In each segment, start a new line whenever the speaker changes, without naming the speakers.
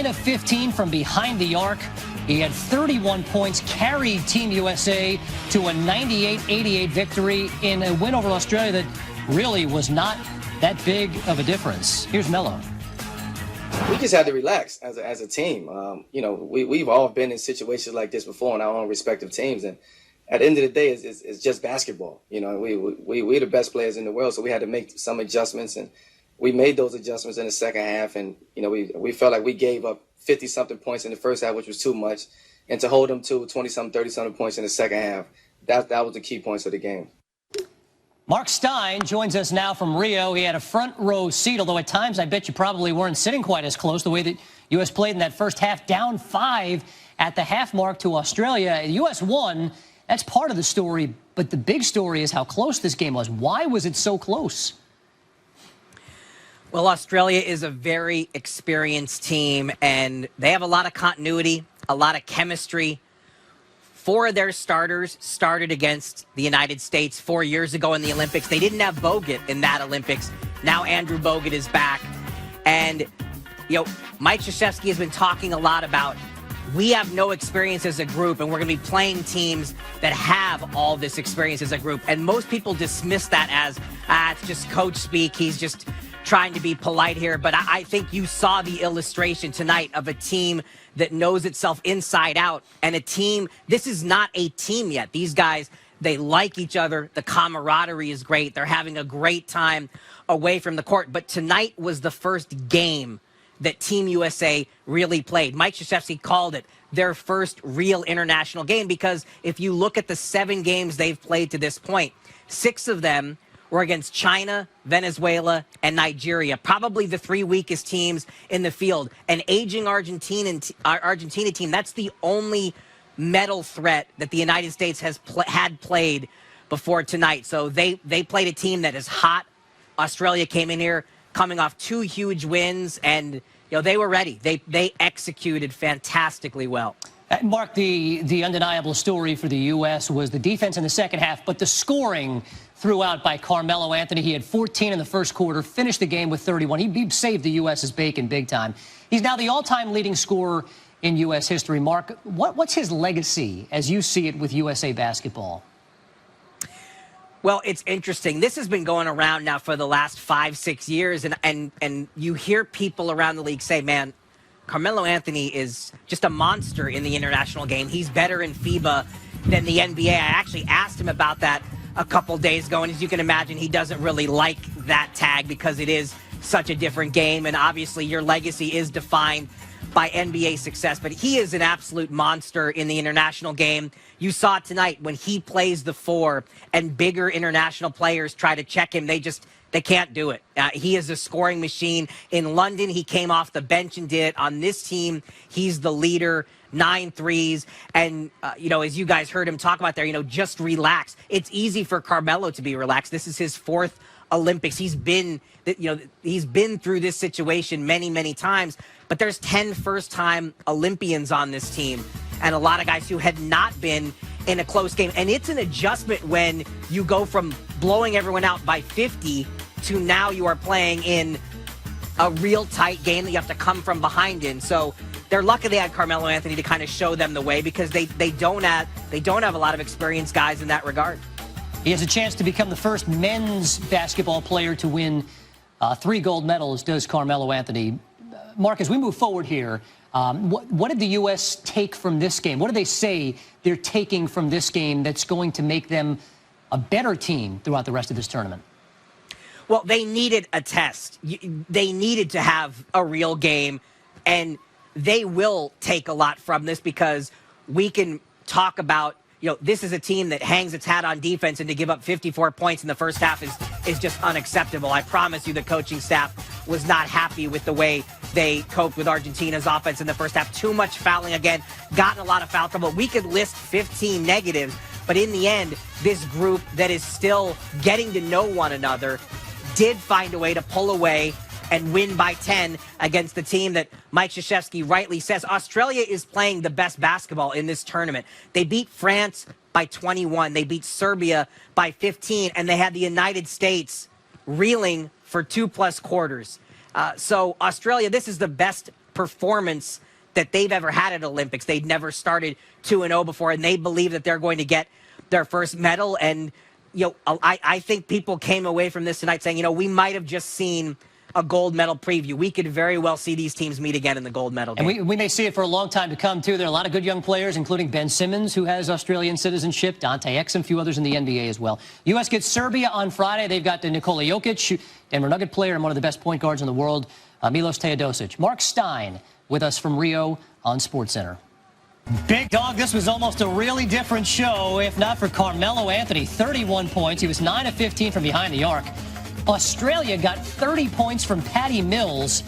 of 15 from behind the arc. He had 31 points, carried Team USA to a 98-88 victory in a win over Australia that really was not that big of a difference. Here's Melo.
We just had to relax as a team. We've all been in situations like this before in our own respective teams, and at the end of the day, it's just basketball. We're the best players in the world, so we had to make some adjustments, and we made those adjustments in the second half. And we felt like we gave up 50-something points in the first half, which was too much, and to hold them to 20-something, 30-something points in the second half, that was the key points of the game.
Mark Stein joins us now from Rio. He had a front row seat, although at times I bet you probably weren't sitting quite as close the way that U.S. played in that first half, down 5 at the half mark to Australia. The U.S. won. That's part of the story, but the big story is how close this game was. Why was it so close?
Well, Australia is a very experienced team, and they have a lot of continuity, a lot of chemistry. 4 of their starters started against the United States 4 years ago in the Olympics. They didn't have Bogut in that Olympics. Now Andrew Bogut is back. And, Mike Krzyzewski has been talking a lot about we have no experience as a group, and we're going to be playing teams that have all this experience as a group. And most people dismiss that as, it's just coach speak. He's just trying to be polite here. But I think you saw the illustration tonight of a team that knows itself inside out, and a team, this is not a team yet. These guys, they like each other. The camaraderie is great. They're having a great time away from the court. But tonight was the first game that Team USA really played. Mike Krzyzewski called it their first real international game, because if you look at the 7 games they've played to this point, 6 of them were against China, Venezuela, and Nigeria, probably the 3 weakest teams in the field. An aging Argentina team, that's the only medal threat that the United States has had played before tonight. So they played a team that is hot. Australia came in here coming off 2 huge wins, and they were ready. They executed fantastically well.
Mark, the undeniable story for the U.S. was the defense in the second half, but the scoring throughout by Carmelo Anthony. He had 14 in the first quarter, finished the game with 31. He saved the U.S.'s bacon big time. He's now the all-time leading scorer in U.S. history. Mark, what's his legacy as you see it with USA basketball?
Well, it's interesting. This has been going around now for the last 5-6 years, and you hear people around the league say, man, Carmelo Anthony is just a monster in the international game. He's better in FIBA than the NBA. I actually asked him about that a couple days ago, and as you can imagine, he doesn't really like that tag because it is such a different game, and obviously your legacy is defined by NBA success, but he is an absolute monster in the international game. You saw it tonight when he plays the 4 and bigger international players try to check him. They can't do it. He is a scoring machine. In London, he came off the bench and did it. On this team, he's the leader, 9 threes. And, as you guys heard him talk about there, just relax. It's easy for Carmelo to be relaxed. This is his 4th Olympics. He's been through this situation many, many times. But there's 10 first-time Olympians on this team, and a lot of guys who had not been in a close game. And it's an adjustment when you go from blowing everyone out by 50 to now you are playing in a real tight game that you have to come from behind in. So they're lucky they had Carmelo Anthony to kind of show them the way, because they don't have a lot of experienced guys in that regard.
He has a chance to become the first men's basketball player to win 3 gold medals, does Carmelo Anthony. Mark, as we move forward here, what did the U.S. take from this game? What do they say they're taking from this game that's going to make them a better team throughout the rest of this tournament?
Well, they needed a test. They needed to have a real game, and they will take a lot from this, because we can talk about, this is a team that hangs its hat on defense, and to give up 54 points in the first half is just unacceptable. I promise you the coaching staff was not happy with the way they coped with Argentina's offense in the first half. Too much fouling again, gotten a lot of foul trouble. We could list 15 negatives, but in the end, this group that is still getting to know one another did find a way to pull away and win by 10 against the team that Mike Krzyzewski rightly says Australia is playing the best basketball in this tournament. They beat France by 21. They beat Serbia by 15, and they had the United States reeling for 2+ quarters. So Australia, this is the best performance that they've ever had at Olympics. They'd never started 2-0 before, and they believe that they're going to get their first medal. And, I think people came away from this tonight saying, we might have just seen a gold medal preview. We could very well see these teams meet again in the gold medal game.
And we may see it for a long time to come, too. There are a lot of good young players, including Ben Simmons, who has Australian citizenship, Dante Exum, a few others in the NBA as well. U.S. gets Serbia on Friday. They've got Nikola Jokic, Denver Nugget player and one of the best point guards in the world, Milos Teodosic. Mark Stein with us from Rio on SportsCenter. Big dog, this was almost a really different show, if not for Carmelo Anthony. 31 points. He was 9 of 15 from behind the arc. Australia got 30 points from Patty Mills,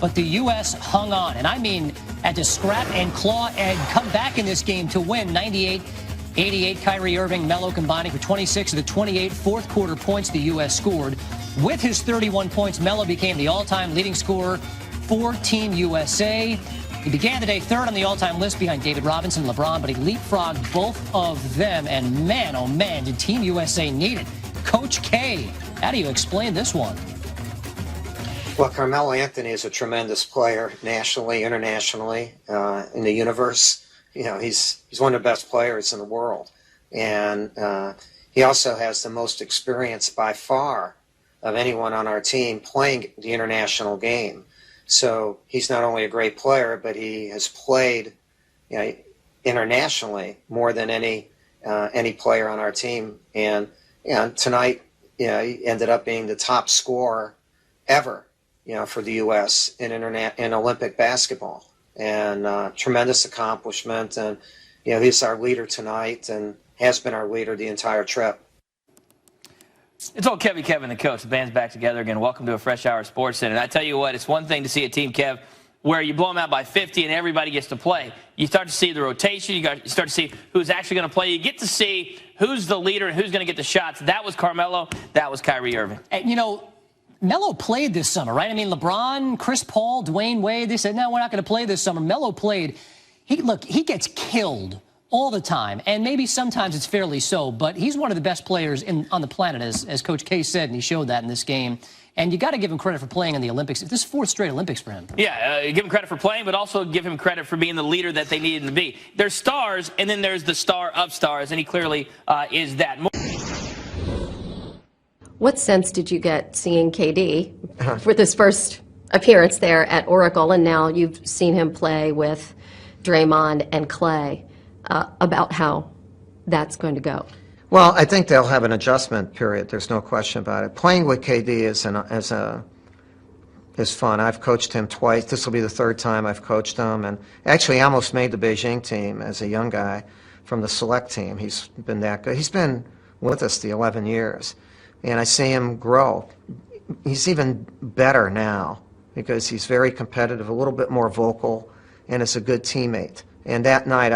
but the U.S. hung on. And I mean, had to scrap and claw and come back in this game to win 98-88. Kyrie Irving, Melo combining for 26 of the 28 fourth-quarter points the U.S. scored. With his 31 points, Melo became the all-time leading scorer for Team USA. He began the day third on the all-time list behind David Robinson and LeBron, but he leapfrogged both of them. And man, oh man, did Team USA need it. Coach K, how do you explain this one?
Well, Carmelo Anthony is a tremendous player nationally, internationally, in the universe. He's one of the best players in the world. And he also has the most experience by far of anyone on our team playing the international game. So he's not only a great player, but he has played internationally more than any player on our team. And tonight, he ended up being the top scorer ever, for the U.S. in Olympic basketball. And tremendous accomplishment. And he's our leader tonight and has been our leader the entire trip.
It's old Kevin, the coach. The band's back together again. Welcome to a Fresh Hour Sports Center. And I tell you what, it's one thing to see a team, Kev, where you blow them out by 50 and everybody gets to play. You start to see the rotation. You start to see who's actually going to play. You get to see who's the leader and who's going to get the shots. That was Carmelo. That was Kyrie Irving.
And, Melo played this summer, right? I mean, LeBron, Chris Paul, Dwayne Wade, they said, no, we're not going to play this summer. Melo played. He gets killed all the time, and maybe sometimes it's fairly so, but he's one of the best players on the planet, as Coach K said, and he showed that in this game. And you got to give him credit for playing in the Olympics. This is fourth straight Olympics for him.
Yeah, give him credit for playing, but also give him credit for being the leader that they needed to be. There's stars, and then there's the star of stars, and he clearly is that.
What sense did you get seeing KD for this first appearance there at Oracle, and now you've seen him play with Draymond and Clay, about how that's going to go?
Well, I think they'll have an adjustment period. There's no question about it. Playing with KD is fun. I've coached him twice. This will be the third time I've coached him, and actually I almost made the Beijing team as a young guy from the select team. He's been that good. He's been with us the 11 years, and I see him grow. He's even better now because he's very competitive, a little bit more vocal, and is a good teammate. And that night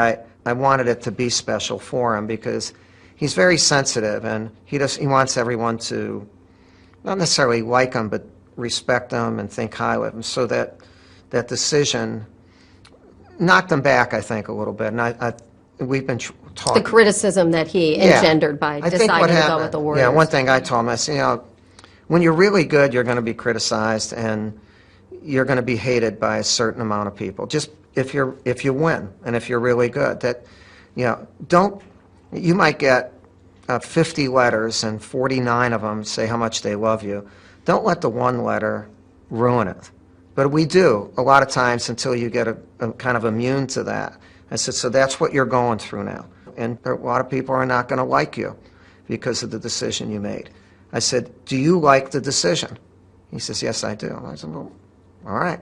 I wanted it to be special for him because he's very sensitive, and he wants everyone to not necessarily like him, but respect him and think highly of him. So that decision knocked him back, I think, a little bit. And we've been talking.
The criticism that he engendered by deciding to go with the Warriors.
Yeah, one thing I told him, I said, when you're really good, you're going to be criticized, and you're going to be hated by a certain amount of people. Just if you win and if you're really good, that you might get 50 letters and 49 of them say how much they love you. Don't let the one letter ruin it. But we do a lot of times until you get a kind of immune to that. I said, so that's what you're going through now. And a lot of people are not going to like you because of the decision you made. I said, do you like the decision? He says, yes, I do. I said, well, all right.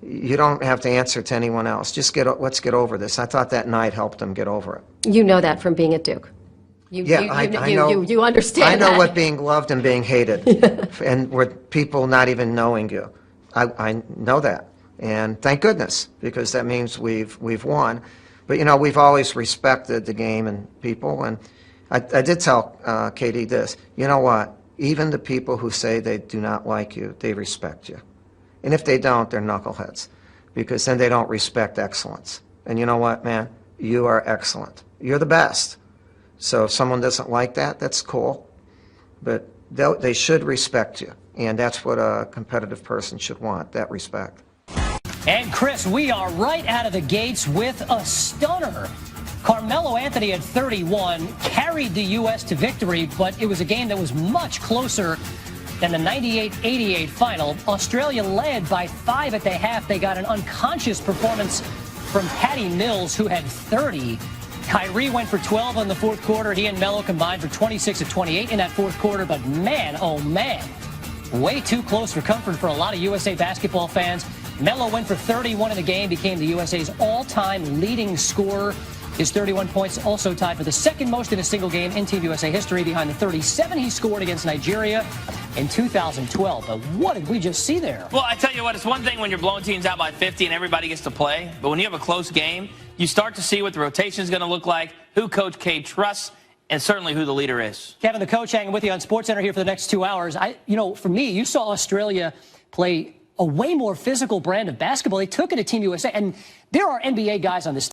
You don't have to answer to anyone else. Just let's get over this. I thought that night helped him get over it.
You know that from being at Duke.
I know.
You understand.
I know
that.
what being loved and being hated, and with people not even knowing you. I know that, and thank goodness, because that means we've won. But we've always respected the game and people, and I did tell Katie this. You know what? Even the people who say they do not like you, they respect you. And if they don't, they're knuckleheads, because then they don't respect excellence. And you know what, man? You are excellent. You're the best. So if someone doesn't like that, that's cool. But they should respect you. And that's what a competitive person should want, that respect.
And Chris, we are right out of the gates with a stunner. Carmelo Anthony at 31 carried the U.S. to victory, but it was a game that was much closer than the 98-88 final. Australia led by 5 at the half. They got an unconscious performance from Patty Mills, who had 30. Kyrie went for 12 in the fourth quarter. He and Melo combined for 26 of 28 in that fourth quarter. But man, oh man, way too close for comfort for a lot of USA basketball fans. Melo went for 31 in the game, became the USA's all-time leading scorer. His 31 points also tied for the second most in a single game in Team USA history, behind the 37 he scored against Nigeria in 2012. But what did we just see there?
Well, I tell you what, it's one thing when you're blowing teams out by 50 and everybody gets to play, but when you have a close game, you start to see what the rotation is going to look like, who Coach K trusts, and certainly who the leader is.
Kevin, the coach, hanging with you on SportsCenter here for the next 2 hours. For me, you saw Australia play a way more physical brand of basketball. They took it to Team USA, and there are NBA guys on this